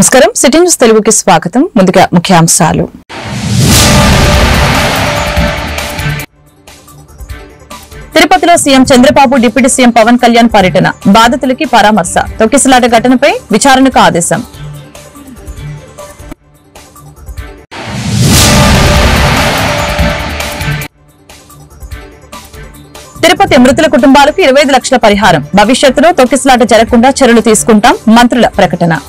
నమస్కారం city news తెలుగుకి స్వాగతం. ముందుగా ముఖ్యాంశాలు. తిరుపతిలో CM Chandrababu deputy CM Pawan Kalyan పర్యటన, బాధితులకి పరామర్శ, తొక్కిసలాట ఘటనపై విచారణకు ఆదేశం. తిరుపతి మృతుల కుటుంబాలకు 25 లక్షల పరిహారం, భవిష్యత్తులో తొక్కిసలాట జరగకుండా చర్యలు తీసుకుంటాం, మంత్రుల ప్రకటన.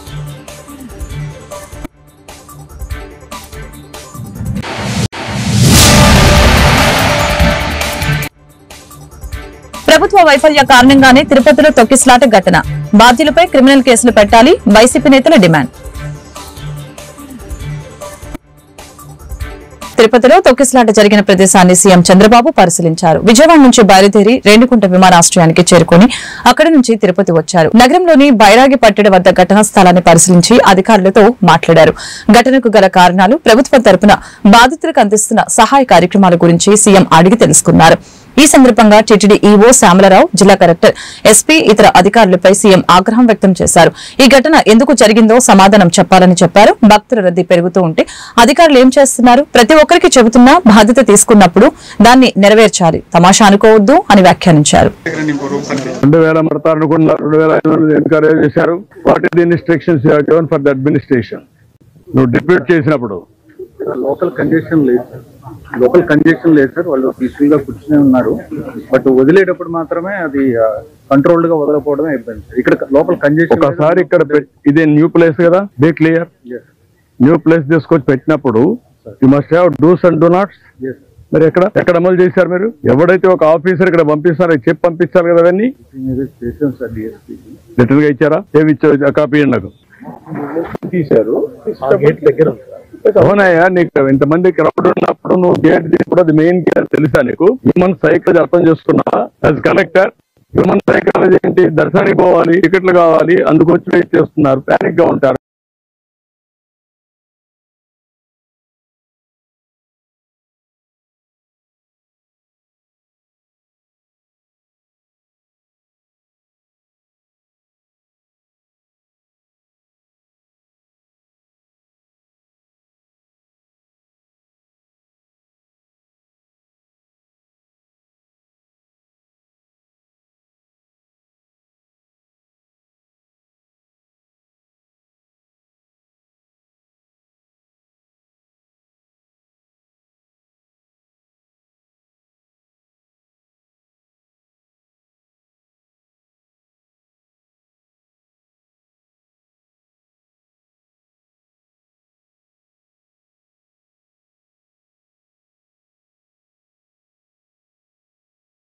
ప్రభుత్వ వైఫల్య కారణంగానే తిరుపతిలో తొక్కిసలాట ఘటన, బాధ్యులపై క్రిమినల్ కేసులు పెట్టాలి, వైసీపీ నేతల డిమాండ్. తిరుపతిలో తొక్కిసలాట జరిగిన ప్రదేశాన్ని సీఎం చంద్రబాబు పరిశీలించారు. విజయవాడ నుంచి బయలుదేరి రేణిగుంట విమానాశ్రయానికి చేరుకుని అక్కడి నుంచి తిరుపతి వచ్చారు. నగరంలోని బైరాగి పట్టెడ వద్ద ఘటనా స్థలాన్ని పరిశీలించి అధికారులతో మాట్లాడారు. ఘటనకు గల కారణాలు, ప్రభుత్వం తరపున బాధితులకు అందిస్తున్న సహాయ కార్యక్రమాల గురించి సీఎం అడిగి తెలుసుకున్నారు. ఈ సందర్భంగా టీటీడీ ఈవో శ్యామలరావు, జిల్లా కలెక్టర్, ఎస్పీ, ఇతర అధికారులపై సీఎం ఆగ్రహం వ్యక్తం చేశారు. ఈ ఘటన ఎందుకు జరిగిందో సమాధానం చెప్పాలని చెప్పారు. భక్తుల రద్దీ పెరుగుతూ ఉంటే అధికారులు ఏం చేస్తున్నారు? ప్రతి ఒక్కరికి చెబుతున్నా బాధ్యత తీసుకున్నప్పుడు దాన్ని నెరవేర్చాలి, తమాషా అనుకోవద్దు అని వ్యాఖ్యానించారు. లోకల్ కంజెషన్ లేదు సార్, వాళ్ళు పీస్ఫుల్ గా కూర్చునే ఉన్నారు. బట్ వదిలేటప్పుడు మాత్రమే అది కంట్రోల్డ్ గా వదలకపోవడమే ఇబ్బంది సార్. ఇక్కడ లోకల్ కంజెషన్ ఒకసారి ఇక్కడ ఇదే న్యూ ప్లేస్ కదా, బీ క్లియర్. న్యూ ప్లేస్ తీసుకొచ్చి పెట్టినప్పుడు you must have dos and do nots. మరి ఎక్కడ అమలు చేశారు మీరు? ఎవడైతే ఒక ఆఫీసర్ ఇక్కడ పంపిస్తారో చెప్పి పంపించాలి కదా. అవన్నీ చేసాం సార్. లెటర్ గా ఇచ్చారా? ఏమి ఇచ్చారు? కాపీ ఇవ్వండి నాకు. తీశారు గేట్ దగ్గర. అవునాయా, నీకు ఇంతమంది క్రౌడ్ ఉన్నప్పుడు నువ్వు గేట్ తీసుకోవడం అది మెయిన్ గేట్ తెలుసా నీకు? హ్యూమన్ సైకాలజీ అర్థం చేసుకున్నావా? యాజ్ కలెక్టర్ హ్యూమన్ సైకాలజీ ఏంటి? దర్శనానికి పోవాలి, టికెట్లు కావాలి, అందుకు వచ్చి వెయిట్ చేస్తున్నారు, ప్యానిక్ గా ఉంటారు.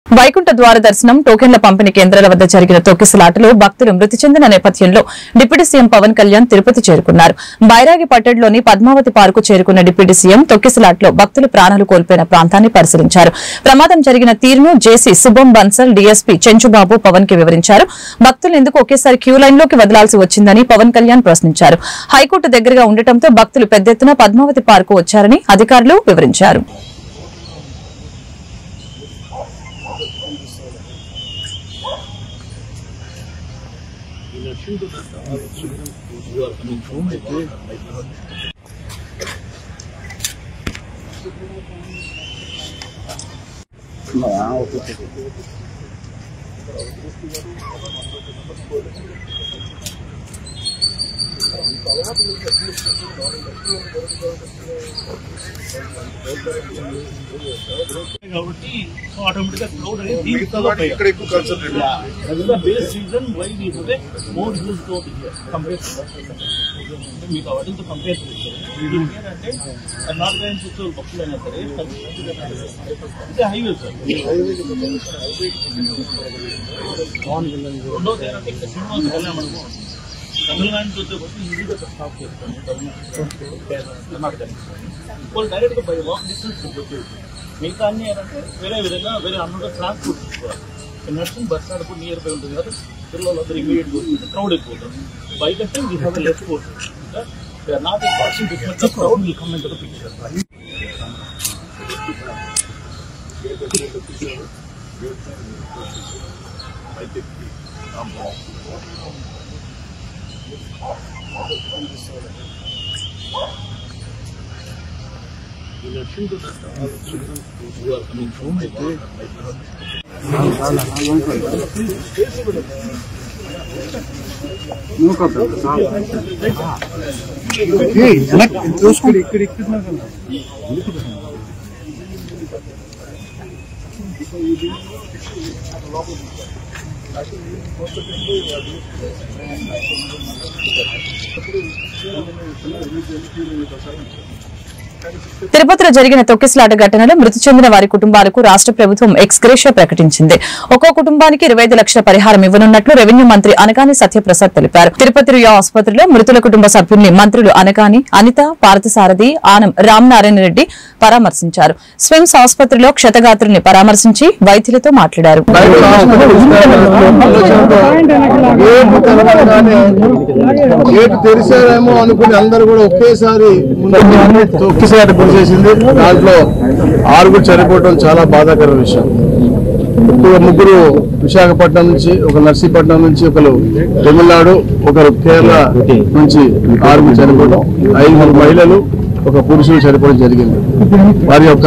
వైకుంఠ ద్వార దర్శనం, టోకెన్ల పంపిణీ కేంద్రాల వద్ద జరిగిన తొక్కిసలాటలో భక్తులు మృతి చెందిన నేపథ్యంలో డిప్యూటీ సీఎం పవన్ కళ్యాణ్ తిరుపతి చేరుకున్నారు. బైరాగి పట్టెడ్లోని పద్మావతి పార్కు చేరుకున్న డిప్యూటీ సీఎం తొక్కిసలాటలో భక్తులు ప్రాణాలు కోల్పోయిన ప్రాంతాన్ని పరిశీలించారు. ప్రమాదం జరిగిన తీరును జేసీ శుభం బన్సల్, డీఎస్పీ చెంచుబాబు పవన్ కి వివరించారు. భక్తులు ఎందుకు ఒకేసారి క్యూ లైన్ లోకి వదలాల్సి వచ్చిందని పవన్ కళ్యాణ్ ప్రశ్నించారు. హైకోర్టు దగ్గరగా ఉండటంతో భక్తులు పెద్ద ఎత్తున పద్మావతి పార్కు వచ్చారని అధికారులు వివరించారు. కాబట్టి ఆటోమేటిక్గా క్రౌడ్ అనేది ఇక్కడ ఎక్కువ concentrate. That is the base reason why we have a more use to compare to మీకు వాటితో కంపేర్ అంటే నాట్ గైన్ చుట్టూ భక్తులైనా సరే ఇది హైవే సార్. రెండోది ఏంటంటే ఇక్కడ సినిమాకి వెళ్ళామనుకో, తమిళనాడు చూస్తే బట్టి ఈజీగా స్టాప్ చేస్తాను కర్ణాటక. వాళ్ళు డైరెక్ట్గా బై వాక్ డిస్టెన్స్ వచ్చేది. మిగతా అన్ని ఏంటంటే వేరే విధంగా వేరే అన్నగా ట్రాన్స్పోర్ట్ తీసుకోవాలి. నర్సింగ్ బస్ స్టాండ్ కూడా నియర్ బై ఉంటుంది కదా, పిల్లలు అందరూ ఇమీడియట్గా వస్తుంది, క్రౌడ్ ఎక్కువ ఉంటుంది. బైక్ అంటే we have a less port. They are not passing this much of crowd will come into the picture. I think తిరుపతిలో జరిగిన తొక్కిసలాట ఘటనలో మృతి చెందిన వారి కుటుంబాలకు రాష్ట్ర ప్రభుత్వం ఎక్స్గ్రేషియా ప్రకటించింది. ఒక్కో కుటుంబానికి 25 లక్షల పరిహారం ఇవ్వనున్నట్లు రెవెన్యూ మంత్రి అనగాని సత్యప్రసాద్ తెలిపారు. తిరుపతి రుయా ఆసుపత్రిలో మృతుల కుటుంబ సభ్యుల్ని మంత్రులు అనగాని, అనిత, పార్థసారథి, ఆనం రామనారాయణ రెడ్డి పరామర్శించారు. స్విమ్స్ ఆసుపత్రిలో క్షతగాత్రుల్ని పరామర్శించి వైద్యులతో మాట్లాడారు. గేటు తెరిచారేమో అనుకుని అందరూ కూడా ఒకేసారి తొక్కిసలాట గురిచేసింది. దాంట్లో 6 చనిపోవడం చాలా బాధాకర విషయం. ముగ్గురు విశాఖపట్నం నుంచి, ఒక నర్సీపట్నం నుంచి, ఒకరు తమిళనాడు, ఒకరు కేరళ నుంచి 6 చనిపోవడం, 5 మహిళలు, ఒక పురుషులు చనిపోవడం జరిగింది. వారి యొక్క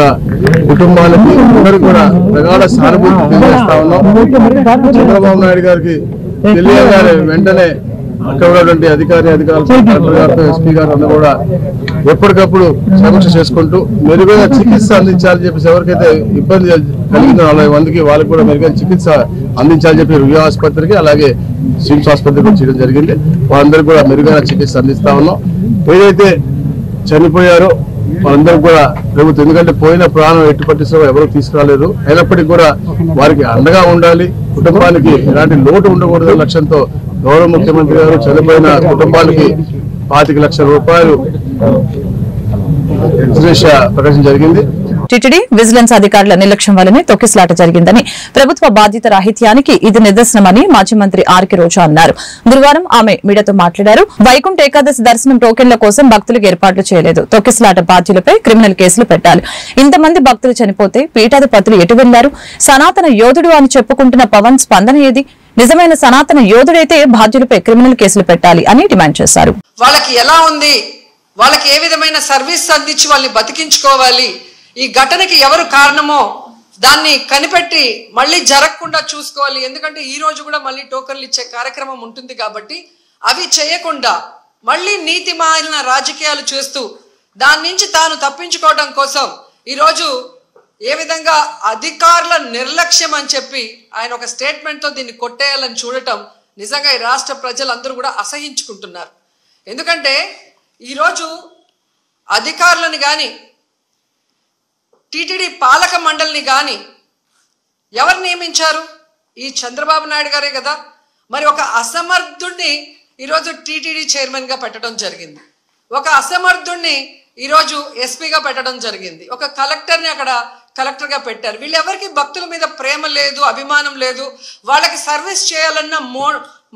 కుటుంబాలకి అందరూ కూడా ప్రగాఢ సానుభూతి తెలియజేస్తా ఉన్నాం. చంద్రబాబు నాయుడు గారికి తెలియగానే వెంటనే అక్కడ ఉన్నటువంటి అధికారులు, కలెక్టర్ గారు, ఎస్పీ గారు అందరూ కూడా ఎప్పటికప్పుడు సమీక్ష చేసుకుంటూ మెరుగైన చికిత్స అందించాలని చెప్పేసి, ఎవరికైతే ఇబ్బంది కలిగిందో 40 మందికి వాళ్ళకి కూడా మెరుగైన చికిత్స అందించాలని చెప్పి రుయా ఆసుపత్రికి, అలాగే స్విమ్స్ ఆసుపత్రికి చేయడం జరిగింది. వాళ్ళందరికీ కూడా మెరుగైన చికిత్స అందిస్తా ఉన్నాం. ఏదైతే చనిపోయారో వాళ్ళందరూ కూడా ప్రభుత్వం, ఎందుకంటే పోయిన ప్రాణం ఎట్టి పట్టించడం ఎవరు తీసుకురాలేదు, అయినప్పటికీ కూడా వారికి అండగా ఉండాలి, కుటుంబానికి ఎలాంటి లోటు ఉండకూడదు లక్ష్యంతో గౌరవ ముఖ్యమంత్రి గారు చనిపోయిన కుటుంబానికి 25 లక్షల రూపాయలు ప్రకటన జరిగింది. టీటీడీ విజిలెన్స్ అధికారుల నిర్లక్ష్యం వల్లనే తొక్కిసలాట జరిగిందని, ప్రభుత్వ బాధ్యత రాహిత్యానికి ఇది నిదర్శనమని మాజీ మంత్రి ఆర్కే రోజా అన్నారు. గురువారం ఆమె మీడియాతో మాట్లాడారు. వైకుంఠ ఏకాదశి దర్శనం టోకెన్ల కోసం భక్తులకు ఏర్పాట్లు చేయలేదు. తొక్కిసలాట బాధ్యులపై క్రిమినల్ కేసులు పెట్టాలి. ఇంతమంది భక్తులు చనిపోతే పీఠాధిపతులు ఎటు వెళ్లారు? సనాతన యోధుడు అని చెప్పుకుంటున్న పవన్ స్పందన ఏది? నిజమైన సనాతన యోధుడైతే బాధ్యులపై క్రిమినల్ కేసులు పెట్టాలి అని డిమాండ్ చేశారు. వాళ్ళకి ఎలా ఉంది, వాళ్ళకి ఏ విధమైన సర్వీస్ అందించి వాళ్ళని బతికించుకోవాలి, ఈ ఘటనకి ఎవరు కారణమో దాన్ని కనిపెట్టి మళ్ళీ జరగకుండా చూసుకోవాలి. ఎందుకంటే ఈ రోజు కూడా మళ్ళీ టోకన్లు ఇచ్చే కార్యక్రమం ఉంటుంది కాబట్టి అవి చేయకుండా మళ్ళీ నీతిమాలిన రాజకీయాలు చేస్తూ దాని నుంచి తాను తప్పించుకోవడం కోసం ఈరోజు ఏ విధంగా అధికారుల నిర్లక్ష్యం అని చెప్పి ఆయన ఒక స్టేట్మెంట్తో దీన్ని కొట్టేయాలని చూడటం నిజంగా ఈ రాష్ట్ర ప్రజలందరూ కూడా అసహించుకుంటున్నారు. ఎందుకంటే ఈరోజు అధికారులను కానీ టీటీడీ పాలక మండలిని కానీ ఎవరు నియమించారు? ఈ చంద్రబాబు నాయుడు గారే కదా. మరి ఒక అసమర్థుడిని ఈరోజు టీటీడీ చైర్మన్గా పెట్టడం జరిగింది, ఒక అసమర్థుడిని ఈరోజు ఎస్పీగా పెట్టడం జరిగింది, ఒక కలెక్టర్ని అక్కడ కలెక్టర్గా పెట్టారు. వీళ్ళెవరికి భక్తుల మీద ప్రేమ లేదు, అభిమానం లేదు, వాళ్ళకి సర్వీస్ చేయాలన్న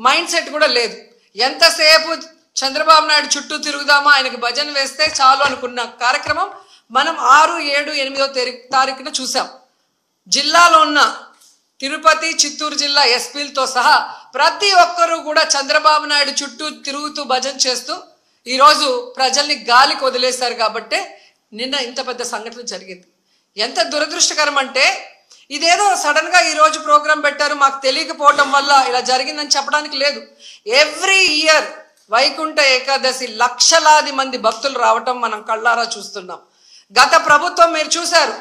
మైండ్ సెట్ కూడా లేదు. ఎంతసేపు చంద్రబాబు నాయుడు చుట్టూ తిరుగుదామా, ఆయనకి భజన వేస్తే చాలు అనుకున్న కార్యక్రమం మనం 6, 7, 8వ తారీఖున చూసాం. జిల్లాలో ఉన్న తిరుపతి, చిత్తూరు జిల్లా ఎస్పీలతో సహా ప్రతి ఒక్కరూ కూడా చంద్రబాబు నాయుడు చుట్టూ తిరుగుతూ భజన చేస్తూ ఈరోజు ప్రజల్ని గాలికి వదిలేశారు. కాబట్టే నిన్న ఇంత పెద్ద సంఘటన జరిగింది. ఎంత దురదృష్టకరం అంటే ఇదేదో సడన్ గా ఈరోజు ప్రోగ్రాం పెట్టారు, మాకు తెలియకపోవటం వల్ల ఇలా జరిగిందని చెప్పడానికి లేదు. ఎవ్రీ ఇయర్ వైకుంఠ ఏకాదశి లక్షలాది మంది భక్తులు రావటం మనం కళ్ళారా చూస్తున్నాం. గత ప్రభుత్వం మీరు చూశారు,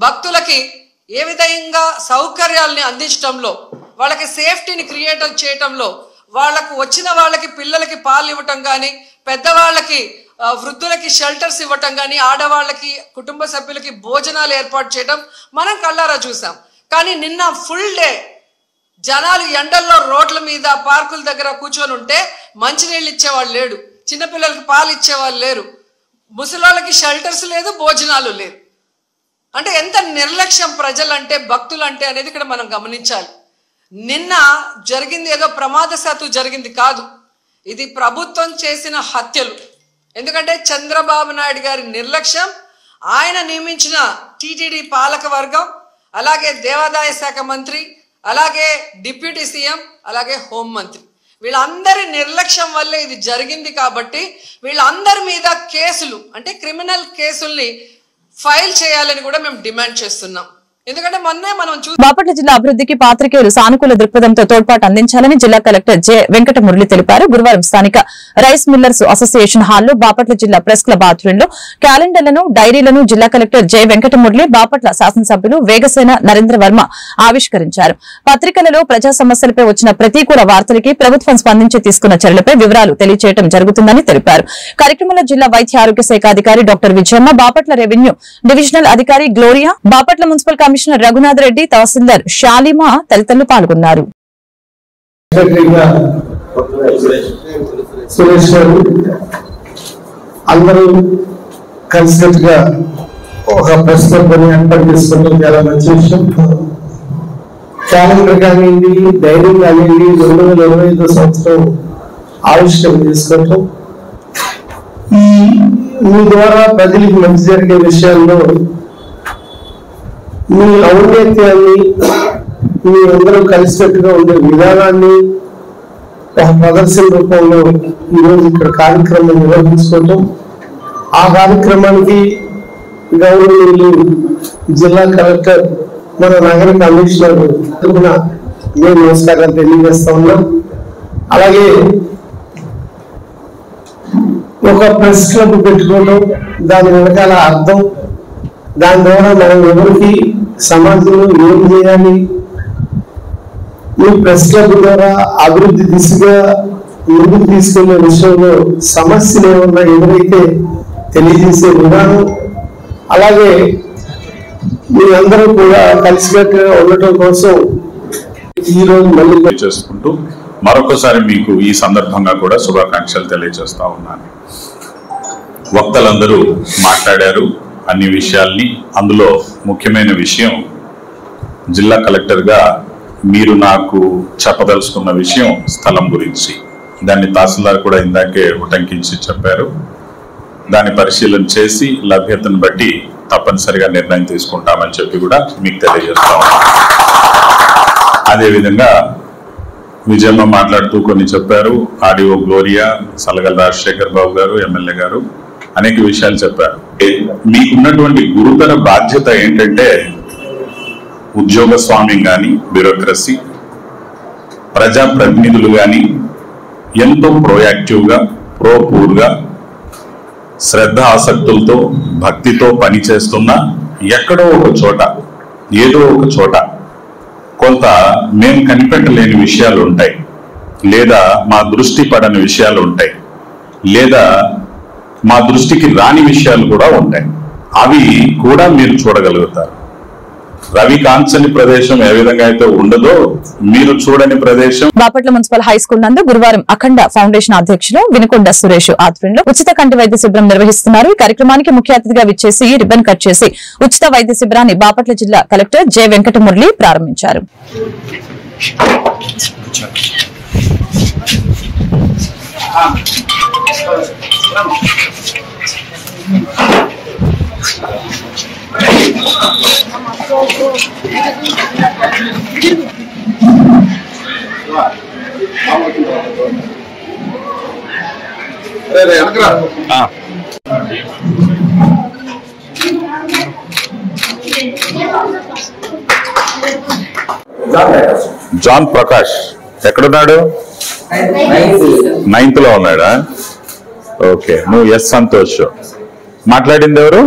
భక్తులకి ఏ విధంగా సౌకర్యాలని అందించడంలో, వాళ్ళకి సేఫ్టీని క్రియేట్ చేయటంలో, వాళ్ళకు వచ్చిన వాళ్ళకి పిల్లలకి పాలు ఇవ్వటం కానీ, పెద్దవాళ్ళకి వృద్ధులకి షెల్టర్స్ ఇవ్వటం కానీ, ఆడవాళ్ళకి కుటుంబ సభ్యులకి భోజనాలు ఏర్పాటు చేయడం మనం కళ్ళారా చూసాం. కానీ నిన్న ఫుల్ డే జనాలు ఎండల్లో రోడ్ల మీద పార్కుల దగ్గర కూర్చొని ఉంటే మంచినీళ్ళు ఇచ్చేవాళ్ళు లేడు, చిన్నపిల్లలకి పాలు ఇచ్చేవాళ్ళు లేరు, ముసలోళ్ళకి షెల్టర్స్ లేదు, భోజనాలు లేరు. అంటే ఎంత నిర్లక్ష్యం ప్రజలంటే, భక్తులంటే అనేది ఇక్కడ మనం గమనించాలి. నిన్న జరిగింది ఏదో ప్రమాదశాత్తు జరిగింది కాదు, ఇది ప్రభుత్వం చేసిన హత్యలు. ఎందుకంటే చంద్రబాబు నాయుడు గారి నిర్లక్ష్యం, ఆయన నియమించిన టీటీడీ పాలక వర్గం, అలాగే దేవాదాయ శాఖ మంత్రి, అలాగే డిప్యూటీ సీఎం, అలాగే హోంమంత్రి, వీళ్ళందరి నిర్లక్ష్యం వల్లే ఇది జరిగింది కాబట్టి వీళ్ళందరి మీద కేసులు అంటే క్రిమినల్ కేసుల్ని ఫైల్ చేయాలని కూడా మేము డిమాండ్ చేస్తున్నాం. ఎందుకంటే మొన్నే మనం బాపట్ల జిల్లా అభివృద్ధికి పాత్రికేయులు సానుకూల దృక్పథంతో తోడ్పాటు అందించాలని జిల్లా కలెక్టర్ జె వెంకట మురళి తెలిపారు. గురువారం స్థానిక రైస్ మిల్లర్స్ అసోసియేషన్ హాల్లో బాపట్ల జిల్లా ప్రెస్ క్లబ్ ఆధ్వర్యంలో క్యాలెండర్లను డైరీలను జిల్లా కలెక్టర్ జె వెంకట మురళి బాపట్ల శాసనసభ్యులు వేగసేన నరేంద్ర వర్మ ఆవిష్కరించారు. పత్రికలలో ప్రజా సమస్యలపై వచ్చిన ప్రతికూల వార్తలకి ప్రభుత్వం స్పందించి తీసుకున్న చర్యలపై వివరాలు తెలియజేయడం జరుగుతుందని తెలిపారు. కార్యక్రమంలో జిల్లా వైద్య ఆరోగ్య శాఖ అధికారి doctor Vijayamma, Bapatla revenue divisional అధికారి గ్లోరియా, బాపట్ల మున్సిపల్ కమిషనర్ రఘునాథ్ రెడ్డి, తహసీల్దార్ షాలిమా తదితరులు పాల్గొన్నారు. అందరూ కలిసినట్టుగా ఒక ప్రెస్ క్లబ్ ఏర్పాటు చేసుకోవడం చాలా మంచి విషయం. క్యాలెండర్ కానివ్వండి, డైరీ కానివ్వండి, 2025 సంవత్సరం ఆవిష్కరణ చేసుకోవటం, మీ ద్వారా ప్రజలకు మంచి జరిగే విషయాల్లో మీ ఔన్నత్యాన్ని, మీ అందరూ కలిసినట్టుగా ఉండే విధానాన్ని ఒక ప్రదర్శన రూపంలో ఈరోజు ఇక్కడ కార్యక్రమం నిర్వహించుకోవటం, ఆ కార్యక్రమానికి గౌరవనీయులు జిల్లా కలెక్టర్, మన నగర కమిషనర్ తరపున మేము నమస్కారాలు తెలియజేస్తా ఉన్నాం. అలాగే ఒక ప్రెస్ క్లబ్ పెట్టుకోవడం, దాని వెనకాల అర్థం, దాని ద్వారా మనం ఎవరికి సమాజంలో ఏం చేయాలి, ఈ ప్రెస్ క్లబ్ ద్వారా అభివృద్ధి దిశగా ముందుకు తీసుకెళ్లే విషయంలో సమస్యలు ఏమన్నా ఎవరైతే తెలియజేసే విధానం, అలాగే మీ అందరూ కూడా కలిసికట్టుగా ఉండటం కోసం ఈరోజు మళ్ళీ చేసుకుంటూ మరొకసారి మీకు ఈ సందర్భంగా కూడా శుభాకాంక్షలు తెలియజేస్తా ఉన్నాను. వక్తలందరూ మాట్లాడారు అన్ని విషయాల్ని. అందులో ముఖ్యమైన విషయం జిల్లా కలెక్టర్గా మీరు నాకు చెప్పదలుచుకున్న విషయం స్థలం గురించి. దాన్ని తహసీల్దార్ కూడా ఇందాకే ఉటంకించి చెప్పారు. దాన్ని పరిశీలన చేసి లభ్యతను బట్టి తప్పనిసరిగా నిర్ణయం తీసుకుంటామని చెప్పి కూడా మీకు తెలియజేస్తా ఉన్నాం. అదేవిధంగా విజయమ్మ మాట్లాడుతూ కొన్ని చెప్పారు. ఆడియో గ్లోరియా, సలగల రాజశేఖర్ బాబు గారు, ఎమ్మెల్యే గారు అనేక విషయాలు చెప్పారు. మీకున్నటువంటి గురుతర బాధ్యత ఏంటంటే ఉద్యోగ స్వామ్యం కానీ, బ్యూరోక్రసీ, ప్రజాప్రతినిధులు కానీ ఎంతో ప్రోయాక్టివ్గా, ప్రోపూర్గా, శ్రద్ధ ఆసక్తులతో, భక్తితో పనిచేస్తున్న ఎక్కడో ఒక చోట, ఏదో ఒక చోట కొంత మేము కనిపెట్టలేని విషయాలు ఉంటాయి, లేదా మా దృష్టి పడని విషయాలు ఉంటాయి, లేదా మా దృష్టికి రాని విషయాలు కూడా ఉంటాయి. అవి కూడా మీరు చూడగలుగుతారు. రవి కాంచని ప్రదేశం ఏ విధంగా అయితే ఉండదో మీరు చూడని ప్రదేశం. బాపట్ల మున్సిపల్ హై స్కూల్ నందు గురువారం అఖండ ఫౌండేషన్ అధ్యక్షులు వినుకొండ సురేష్ ఆధ్వర్యంలో ఉచిత కంటి వైద్య శిబిరం నిర్వహిస్తున్నారు. ఈ కార్యక్రమానికి ముఖ్య అతిథిగా విచ్చేసి రిబ్బన్ కట్ చేసి ఉచిత వైద్య శిబిరాన్ని బాపట్ల జిల్లా కలెక్టర్ జె వెంకట మురళి ప్రారంభించారు. జాన్ ప్రకాష్ ఎక్కడున్నాడు? 9th లో ఉన్నాడా? ఓకే. నువ్వు ఎస్ సంతోష్. మాట్లాడింది ఎవరు?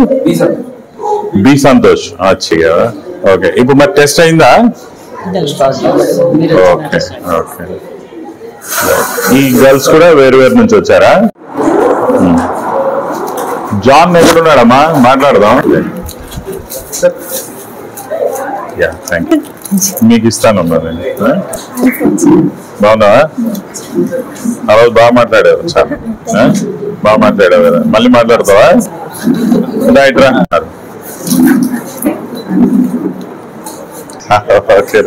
బి సంతోష్. అచ్చా, ఓకే. ఇప్పుడు మరి టెస్ట్ అయిందా? Okay okay. ఈ గర్ల్స్ కూడా వేరు వేరు నుంచి వచ్చారా? జాన్ ఎక్కడున్నాడమ్మా? మాట్లాడదాం. Yeah, thank you. మీకు ఇస్తాను. బాగున్నావా? ఆ రోజు బాగా మాట్లాడారు, చాలా బాగా మాట్లాడావు కదా. మళ్ళీ మాట్లాడతావా? రైట్ రా. ఓకే.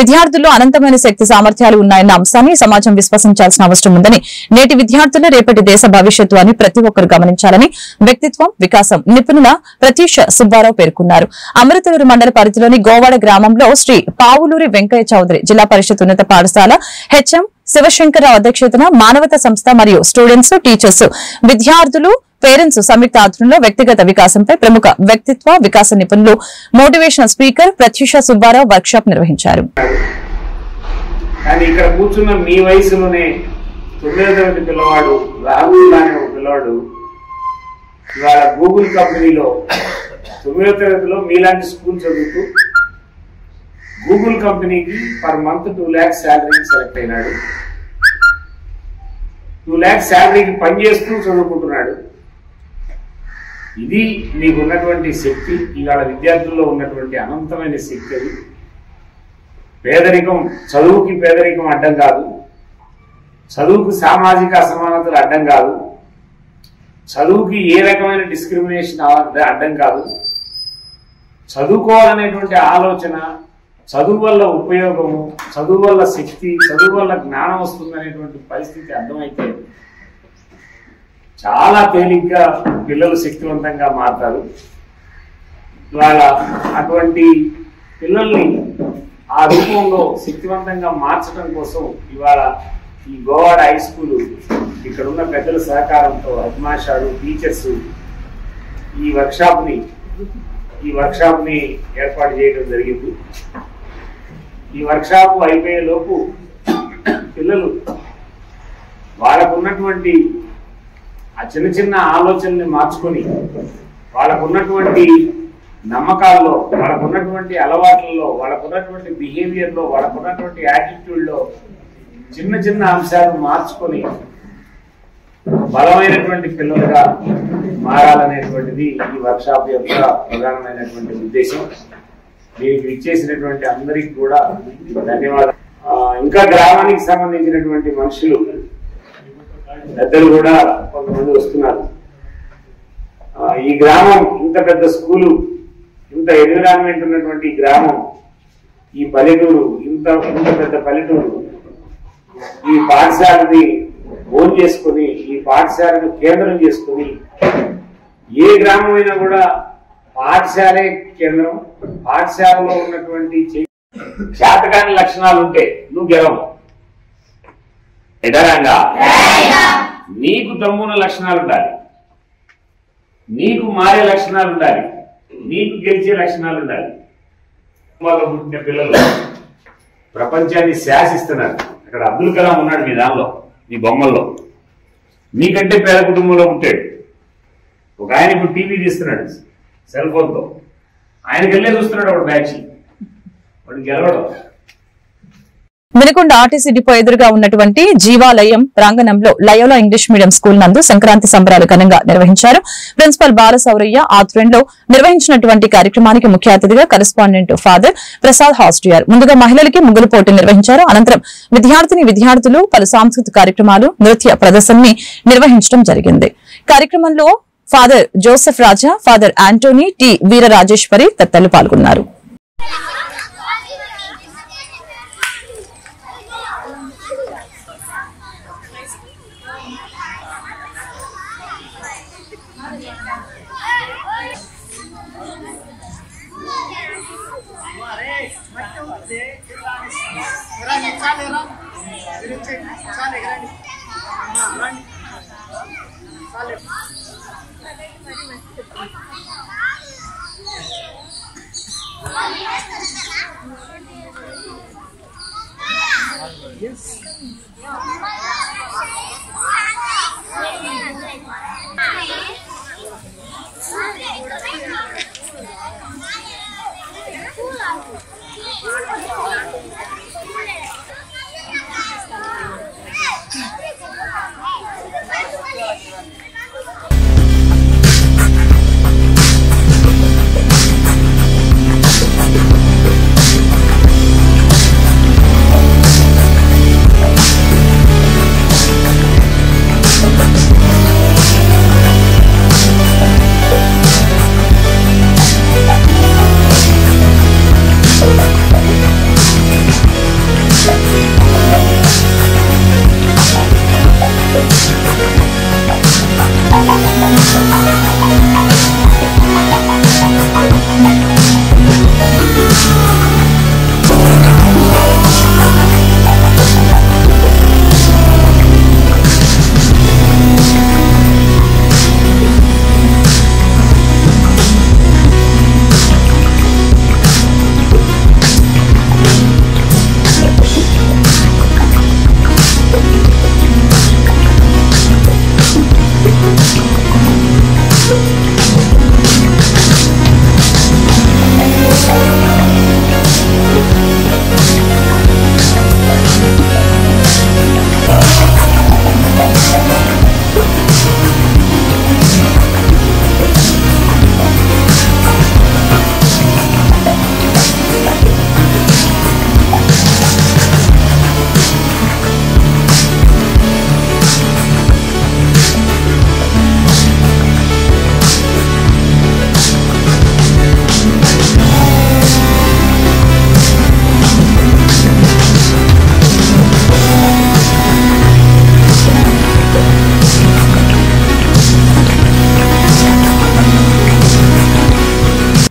విద్యార్థుల్లో అనంతమైన శక్తి సామర్థ్యాలు ఉన్నాయన్న అంశాన్ని సమాజం విశ్వసించాల్సిన అవసరం ఉందని, నేటి విద్యార్థులు రేపటి దేశ భవిష్యత్తు అని ప్రతి ఒక్కరు గమనించాలని వ్యక్తిత్వం వికాసం నిపుణుల ప్రతీష్ సుబ్బారావు పేర్కొన్నారు. అమృతలూరు మండల పరిధిలోని గోవాడ గ్రామంలో శ్రీ పావులూరి వెంకయ్య చౌదరి జిల్లా పరిషత్ ఉన్నత పాఠశాల హెచ్ఎం శివశంకరరావు అధ్యక్షతన మానవతా సంస్థ మరియు స్టూడెంట్స్, టీచర్స్, విద్యార్థులు, పేరెంట్స్ సంయుక్త ఆధ్వర్యంలో వ్యక్తిగత వికాసంపై ప్రముఖ వ్యక్తిత్వ వికాస నిపుణులు motivational speaker Pratyusha Subbarao workshop నిర్వహించారు. కానీ ఇక్కడ కూర్చున్న మీ వయసులోనే 9వ తరగతి పిల్లవాడు రాహుల్ అనే ఒక పిల్లవాడు ఇవాళ గూగుల్ కంపెనీలో 9వ తరగతిలో మీలాంటి స్కూల్ చదువుతూ గూగుల్ కంపెనీకి పర్ మంత్ 2 lakhs శాలరీకి సెలెక్ట్ అయినాడు. 2 lakhs శాలరీకి పనిచేస్తూ చదువుకుంటున్నాడు. ఇది మీకు ఉన్నటువంటి శక్తి, ఇవాళ విద్యార్థుల్లో ఉన్నటువంటి అనంతమైన శక్తి. అది పేదరికం, చదువుకి పేదరికం అడ్డం కాదు, చదువుకు సామాజిక అసమానతలు అడ్డం కాదు, చదువుకి ఏ రకమైన డిస్క్రిమినేషన్ అడ్డం కాదు. చదువుకోవాలనేటువంటి ఆలోచన, చదువు వల్ల ఉపయోగము, చదువు వల్ల శక్తి, చదువు వల్ల జ్ఞానం వస్తుందనేటువంటి పరిస్థితి అర్థమైతే చాలా తేలిగ్గా పిల్లలు శక్తివంతంగా మారుతారు. ఇవాళ అటువంటి పిల్లల్ని ఆ రూపంలో శక్తివంతంగా మార్చడం కోసం ఇవాళ ఈ గోవాడ హై స్కూల్ ఇక్కడ ఉన్న పెద్దల సహకారంతో అడ్మాషాలు, టీచర్స్ ఈ వర్క్షాప్ ని ఏర్పాటు చేయడం జరిగింది. ఈ వర్క్షాప్ అయిపోయే లోపు పిల్లలు వాళ్ళకున్నటువంటి ఆ చిన్న చిన్న ఆలోచనల్ని మార్చుకొని వాళ్ళకున్నటువంటి నమ్మకాల్లో, వాళ్ళకున్నటువంటి అలవాట్లలో, వాళ్ళకున్నటువంటి బిహేవియర్లో, వాళ్ళకున్నటువంటి యాటిట్యూడ్లో చిన్న చిన్న అంశాలు మార్చుకొని బలమైనటువంటి పిల్లలుగా మారాలనేటువంటిది ఈ వర్క్షాప్ యొక్క ప్రధానమైనటువంటి ఉద్దేశం. దీనికి ఇచ్చేసినటువంటి అందరికి కూడా ధన్యవాదాలు. ఇంకా గ్రామానికి సంబంధించినటువంటి మనుషులు పెద్దలు కూడా కొంతమంది వస్తున్నారు. ఈ గ్రామం ఇంత పెద్ద స్కూలు, ఇంత ఎన్విరాన్మెంట్ ఉన్నటువంటి ఈ గ్రామం, ఈ పల్లెటూరు, ఇంత పెద్ద పల్లెటూరు ఈ పాఠశాలని ఓన్ చేసుకుని, ఈ పాఠశాలను కేంద్రం చేసుకుని, ఏ గ్రామమైనా కూడా పాఠశాలే కేంద్రం. పాఠశాలలో ఉన్నటువంటి చేతకాని లక్షణాలు ఉంటే నువ్వు గెలవు. ఎడరంగా నీకు దమ్మున లక్షణాలు ఉండాలి, నీకు మారే లక్షణాలు ఉండాలి, నీకు గెలిచే లక్షణాలు ఉండాలి. పుట్టిన పిల్లలు ప్రపంచాన్ని శాసిస్తున్నారు. అక్కడ అబ్దుల్ కలాం ఉన్నాడు మీ దానిలో, మీ బొమ్మల్లో. నీకంటే పేద కుటుంబంలో పుట్టాడు ఒక ఆయన. ఇప్పుడు టీవీ తీస్తున్నాడు సెల్ ఫోన్తో, ఆయనకి వెళ్ళే చూస్తున్నాడు ఒక బ్యాచ్, వాడు గెలవడం. వినుకొండ ఆర్టీసీ డిపో ఎదురుగా ఉన్నటువంటి జీవాలయం ప్రాంగణంలో లయోలా ఇంగ్లీష్ మీడియం స్కూల్ నందు సంక్రాంతి సంబరాలు ఘనంగా నిర్వహించారు. ప్రిన్సిపల్ బాలసౌరయ్య ఆధ్వర్యంలో నిర్వహించినటువంటి కార్యక్రమానికి ముఖ్య అతిథిగా కరెస్పాండెంట్ ఫాదర్ ప్రసాద్ హాస్టియార్ ముందుగా మహిళలకి ముగ్గులు పోటీ నిర్వహించారు. అనంతరం విద్యార్థులు పలు సాంస్కృతిక కార్యక్రమాలు, నృత్య ప్రదర్శనని నిర్వహించడం జరిగింది. కార్యక్రమంలో ఫాదర్ జోసెఫ్ రాజా, ఫాదర్ ఆంటోనీ, టి వీరరాజేశ్వరి తదితరులు పాల్గొన్నారు.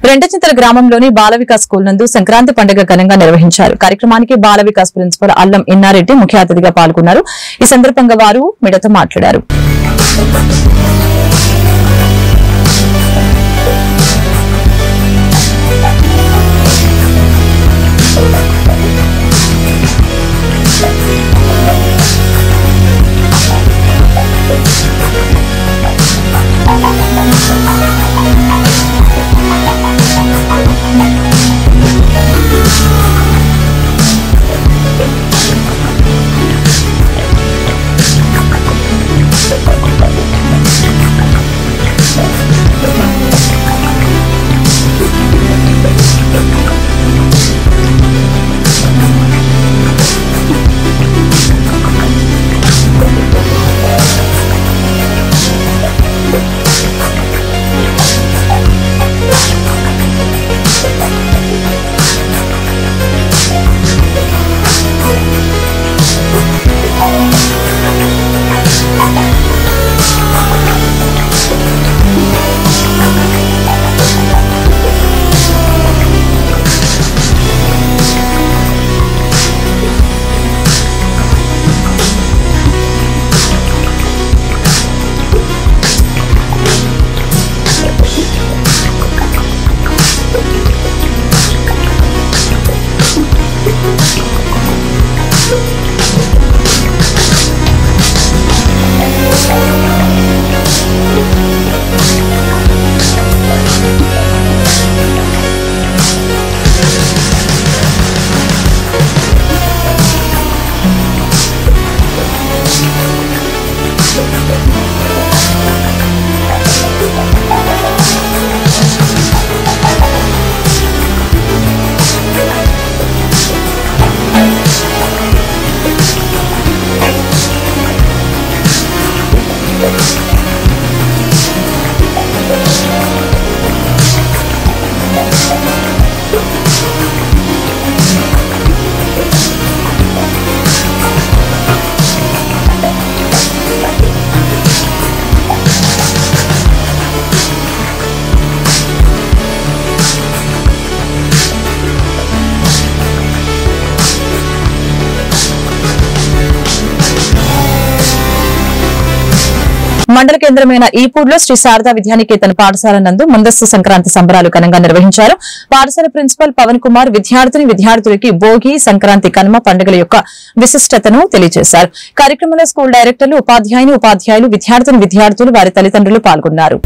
రెంటచింతల గ్రామంలోని బాల వికాస్ స్కూల్ నందు సంక్రాంతి పండుగ ఘనంగా నిర్వహించారు. కార్యక్రమానికి బాల వికాస్ ప్రిన్సిపల్ అల్లం ఇన్నారెడ్డి ముఖ్య అతిథిగా పాల్గొన్నారు. ఈ సందర్భంగా వారు మీడియాతో మాట్లాడారు. మండల కేంద్రమైన ఈపూర్లో శ్రీ శారదా విద్యానికేతన్ పాఠశాల నందు ముందస్తు సంక్రాంతి సంబరాలు ఘనంగా నిర్వహించారు. పాఠశాల ప్రిన్సిపల్ పవన్ కుమార్ విద్యార్థులకి భోగి, సంక్రాంతి, కనుమ పండుగల యొక్క విశిష్టతను తెలియజేశారు. కార్యక్రమంలో స్కూల్ డైరెక్టర్లు, ఉపాధ్యాయులు, విద్యార్థులు, వారి తల్లిదండ్రులు పాల్గొన్నారు.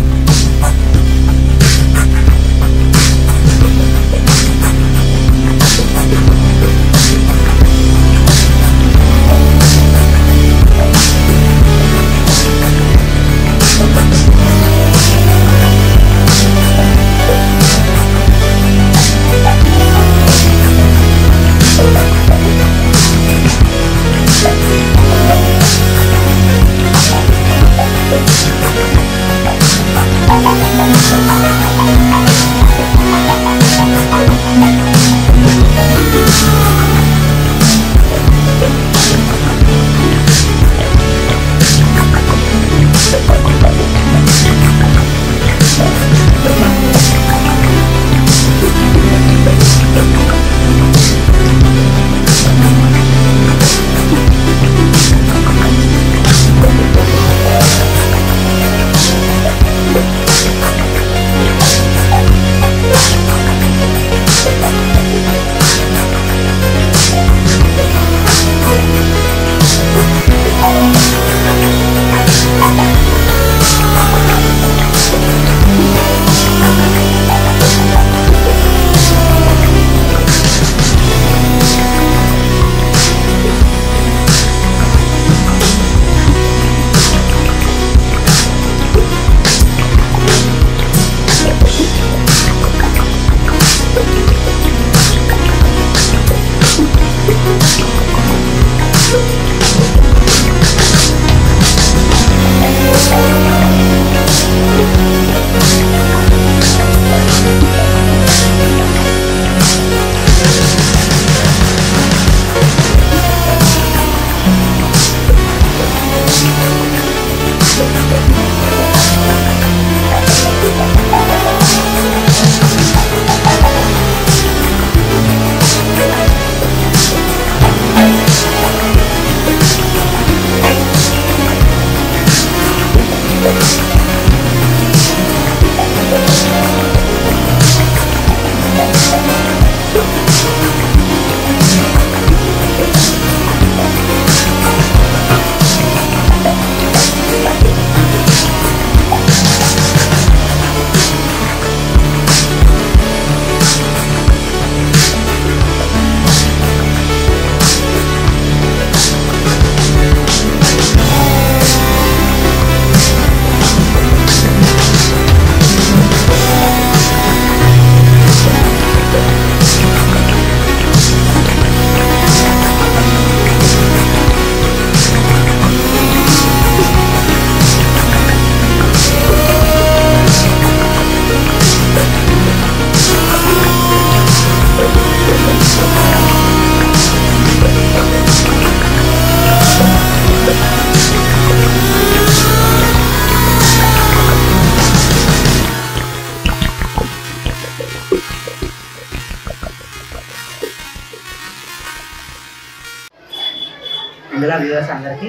ముందుగా వ్యూవర్స్ అందరికీ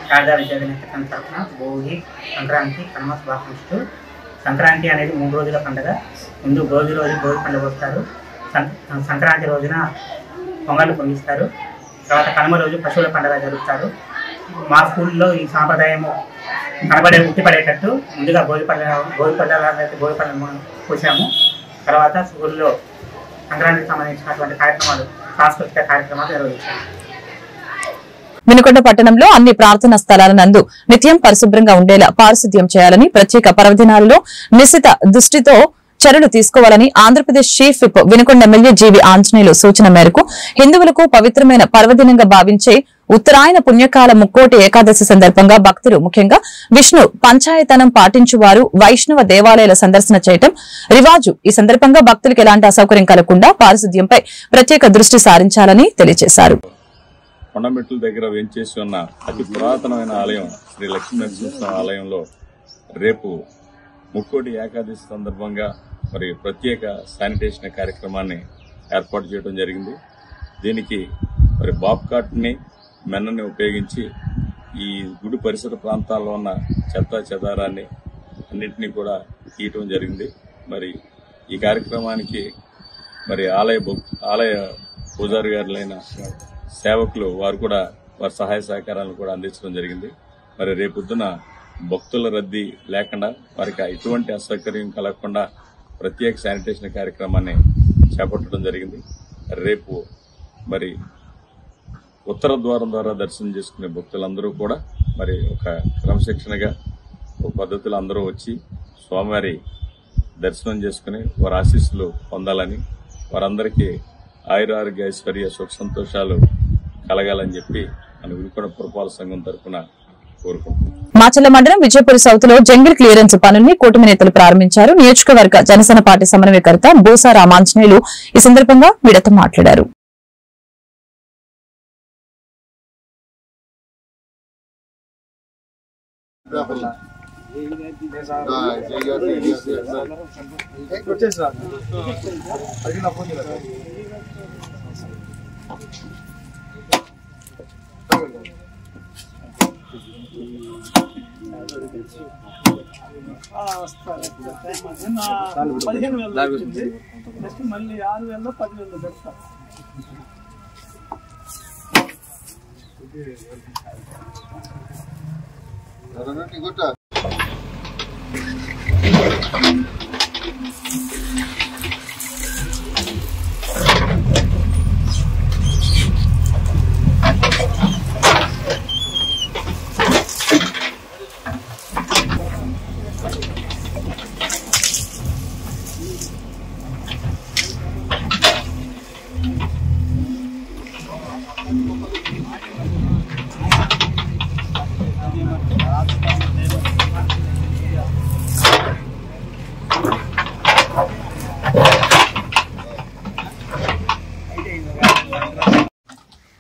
శారదా విద్యార్థి తరఫున భోగి, సంక్రాంతి, కనుమ శుభాకాంక్షలు. సంక్రాంతి అనేది 3 రోజుల పండుగ. ముందు భోగి రోజు భోగి పండుగ వస్తారు, సంక్రాంతి రోజున పొంగళ్ళు పొంగిస్తారు, తర్వాత కనుమ రోజు పశువుల పండుగ జరుపుతారు. మా స్కూల్లో ఈ సాంప్రదాయము ఉట్టిపడేటట్టు ముందుగా భోగి పళ్ళ పోసాము. తర్వాత స్కూల్లో సంక్రాంతికి సంబంధించినటువంటి కార్యక్రమాలు, సాంస్కృతిక కార్యక్రమాలు నిర్వహించాము. వినుకొండ పట్టణంలో అన్ని ప్రార్థనా స్థలాల నందు నిత్యం పరిశుభ్రంగా ఉండేలా పారిశుద్ధ్యం చేయాలని, ప్రత్యేక పర్వదినాలలో నిశ్చిత దృష్టితో చర్యలు తీసుకోవాలని Andhra Pradesh chief whip Vinukonda MLA GV Anjaneyulu సూచన మేరకు హిందువులకు పవిత్రమైన పర్వదినంగా భావించే ఉత్తరాయణ పుణ్యకాల ముక్కోటి ఏకాదశి సందర్భంగా భక్తులు, ముఖ్యంగా విష్ణు పంచాయతనం పాటించువారు వైష్ణవ దేవాలయాల సందర్శన చేయటం రివాజు. ఈ సందర్భంగా భక్తులకు ఎలాంటి అసౌకర్యం కలగకుండా పారిశుద్ధ్యంపై ప్రత్యేక దృష్టి సారించాలని తెలియజేశారు. కొండమెట్ల దగ్గర వేంచేసి ఉన్న అతి పురాతనమైన ఆలయం శ్రీ లక్ష్మీనరసింహస్వామి ఆలయంలో రేపు ముక్కోటి ఏకాదశి సందర్భంగా మరి ప్రత్యేక శానిటేషన్ కార్యక్రమాన్ని ఏర్పాటు చేయడం జరిగింది. దీనికి మరి బాబ్కాట్ ని మెన్నని ఉపయోగించి ఈ గుడి పరిసర ప్రాంతాల్లో ఉన్న చెత్త చెదారాన్ని అన్నింటినీ కూడా తీయటం జరిగింది. మరి ఈ కార్యక్రమానికి మరి ఆలయ పూజారి గారులైన సేవకులు వారు కూడా వారి సహాయ సహకారాలను కూడా అందించడం జరిగింది. మరి రేపొద్దున భక్తుల రద్దీ లేకుండా వారికి ఎటువంటి అసౌకర్యం కలగకుండా ప్రత్యేక శానిటేషన్ కార్యక్రమాన్ని చేపట్టడం జరిగింది. రేపు మరి ఉత్తర ద్వారం ద్వారా దర్శనం చేసుకునే భక్తులందరూ కూడా మరి ఒక క్రమశిక్షణగా ఒక పద్ధతిలో అందరూ వచ్చి స్వామివారి దర్శనం చేసుకుని వారి ఆశీస్సులు పొందాలని, వారందరికీ ఆయురారోగ్య ఐశ్వర్య సుఖ సంతోషాలు కలగాలని చెప్పి మన వినుకొండ పురపాలక సంఘం తరఫున కోరుకుంటున్నాం. మాచర్ల మండలం విజయపురి సౌత్ లో జంగిల్ క్లియరెన్స్ పనుల్ని కూటమి నేతలు ప్రారంభించారు. నియోజకవర్గ జనసేన పార్టీ సమన్వయకర్త బూసా రామాంజనేయులు ఈ సందర్భంగా మీడియాతో మాట్లాడారు. మళ్ళీ 6,000 10,000 పెడతా.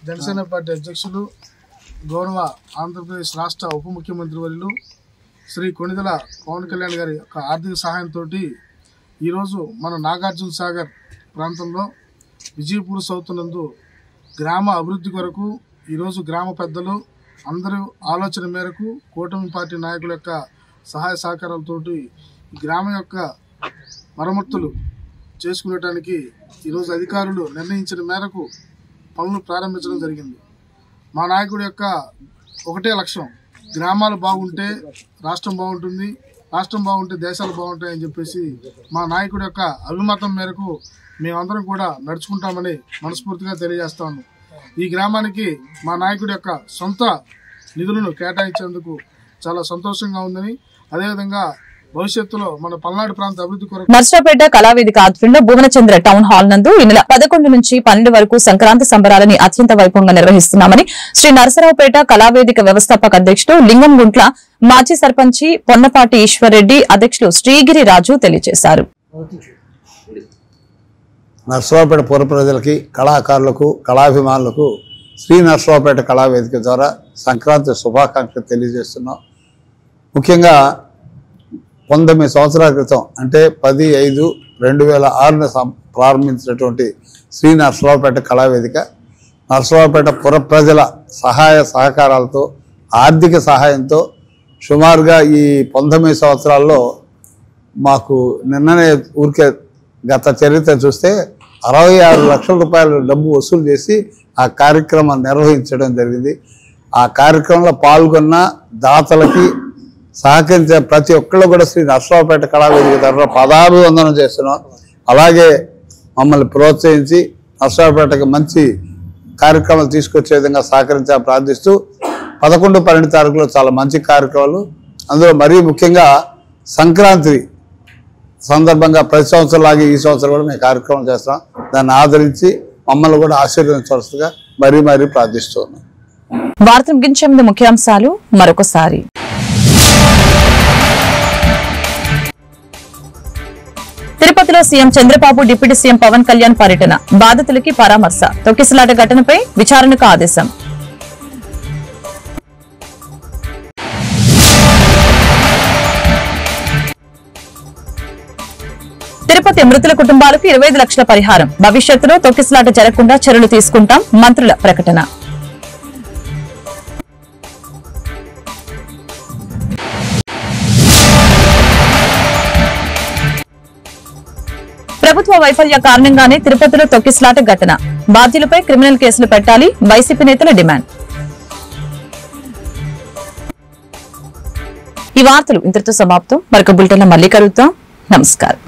జనసేన పార్టీ అధ్యక్షులు గౌరవ ఆంధ్రప్రదేశ్ రాష్ట్ర ఉప ముఖ్యమంత్రి వర్యులు శ్రీ కొణిదెల పవన్ కళ్యాణ్ గారి యొక్క ఆర్థిక సహాయంతో ఈరోజు మన నాగార్జున సాగర్ ప్రాంతంలో విజయపూర్ సౌత్ నందు గ్రామ అభివృద్ధి కొరకు ఈరోజు గ్రామ పెద్దలు అందరూ ఆలోచన మేరకు కూటమి పార్టీ నాయకుల యొక్క సహాయ సహకారాలతోటి గ్రామం యొక్క మరమ్మతులు చేసుకునేటానికి ఈరోజు అధికారులు నిర్ణయించిన మేరకు పనులు ప్రారంభించడం జరిగింది. మా నాయకుడి యొక్క ఒకటే లక్ష్యం, గ్రామాలు బాగుంటే రాష్ట్రం బాగుంటుంది, రాష్ట్రం బాగుంటే దేశాలు బాగుంటాయని చెప్పేసి మా నాయకుడి యొక్క అభిమతం మేరకు మేమందరం కూడా నడుచుకుంటామని మనస్ఫూర్తిగా తెలియజేస్తాను. ఈ గ్రామానికి మా నాయకుడి యొక్క సొంత నిధులను కేటాయించేందుకు చాలా సంతోషంగా ఉందని, అదేవిధంగా భవిష్యత్తులో మన పల్నాడు ప్రాంత అభివృద్ధి కొరకు నర్సరావుపేట కళావేదిక ఆధ్వర్యంలో భువనచంద్ర టౌన్ హాల్ నందు ఈ నెల 11 నుంచి 12 వరకు సంక్రాంతి సంబరాలని అత్యంత వైభవంగా నిర్వహిస్తున్నామని శ్రీ నర్సరావుపేట కళావేదిక వ్యవస్థాపక అధ్యక్షుడు లింగంగుంట్ల, మాజీ సర్పంచి పొన్నపాటి ఈశ్వర్రెడ్డి, అధ్యక్షులు శ్రీగిరి రాజు తెలియజేశారు. నర్సరావుపేట పుర ప్రజలకి, కళాకారులకు, కళాభిమానులకు శ్రీ నర్సరావుపేట కళావేదిక ద్వారా సంక్రాంతి శుభాకాంక్షలు తెలియజేస్తున్నాం. ముఖ్యంగా 19 సంవత్సరాల క్రితం అంటే 10/5/2006 ప్రారంభించినటువంటి శ్రీ నర్సరావుపేట కళావేదిక నర్సరావుపేట పుర ప్రజల సహాయ సహకారాలతో ఆర్థిక సహాయంతో సుమారుగా ఈ 19 సంవత్సరాల్లో మాకు నిన్ననే ఊరికే గత చరిత్ర చూస్తే 66 లక్షల రూపాయల డబ్బు వసూలు చేసి ఆ కార్యక్రమాన్ని నిర్వహించడం జరిగింది. ఆ కార్యక్రమంలో పాల్గొన్న దాతలకి సహకరించే ప్రతి ఒక్కళ్ళు కూడా శ్రీ నర్సరావుపేట కళావేదిక తరఫున పదాభివందనం చేస్తున్నాం. అలాగే మమ్మల్ని ప్రోత్సహించి నర్సరావుపేటకి మంచి కార్యక్రమాలు తీసుకొచ్చే విధంగా సహకరించాలని ప్రార్థిస్తూ 11-12 తారీఖులో చాలా మంచి కార్యక్రమాలు, అందులో మరీ ముఖ్యంగా సంక్రాంతి సందర్భంగా ప్రతి సంవత్సరం లాగే ఈ సంవత్సరం కూడా మేము కార్యక్రమం చేస్తున్నాం. దాన్ని ఆదరించి మమ్మల్ని కూడా ఆశీర్వదించవలసిందిగా మరీ ప్రార్థిస్తున్నాం. వార్తలు ముగించే ముందు ముఖ్యాంశాలు మరొకసారి. తిరుపతిలో CM Chandrababu, deputy CM Pawan Kalyan పర్యటన, బాధితులకి పరామర్శ, తొక్కిసలాట ఘటనపై విచారణకు ఆదేశం. తిరుపతి మృతుల కుటుంబాలకు 25 లక్షల పరిహారం, భవిష్యత్తులో తొక్కిసలాట జరగకుండా చర్యలు తీసుకుంటాం, మంత్రుల ప్రకటన. ప్రభుత్వ వైఫల్య కారణంగానే తిరుపతిలో తొక్కిసలాట ఘటన, బాధ్యులపై క్రిమినల్ కేసులు పెట్టాలి, వైసీపీ నేతల డిమాండ్. ఈ వార్తలు ఇంతటితో సమాప్తం. మరొక బులెటిన్లో మళ్ళీ కలుద్దాం. నమస్కారం.